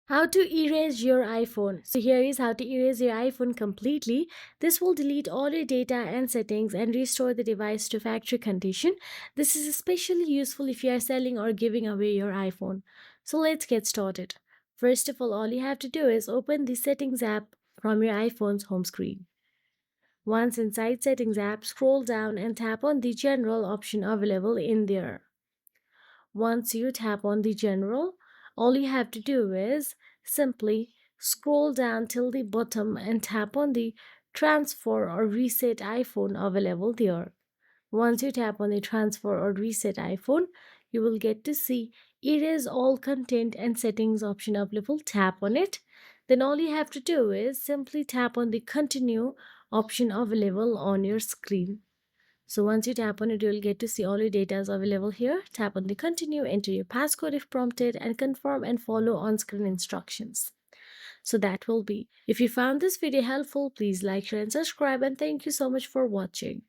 How to erase your iPhone. So here is how to erase your iPhone completely. This will delete all your data and settings and restore the device to factory condition. This is especially useful if you are selling or giving away your iPhone. So let's get started. First of all you have to do is open the settings app from your iPhone's home screen. Once inside settings app, scroll down and tap on the general option available in there. Once you tap on the general, all you have to do is simply scroll down till the bottom and tap on the transfer or reset iPhone available there. Once you tap on the transfer or reset iPhone, you will get to see erase all content and settings option available. Tap on it. Then all you have to do is simply tap on the continue option available on your screen. So once you tap on it, you'll get to see all your data is available here. Tap on the continue, enter your passcode if prompted, and confirm and follow on-screen instructions. So that will be. If you found this video helpful, please like, share, and subscribe. And thank you so much for watching.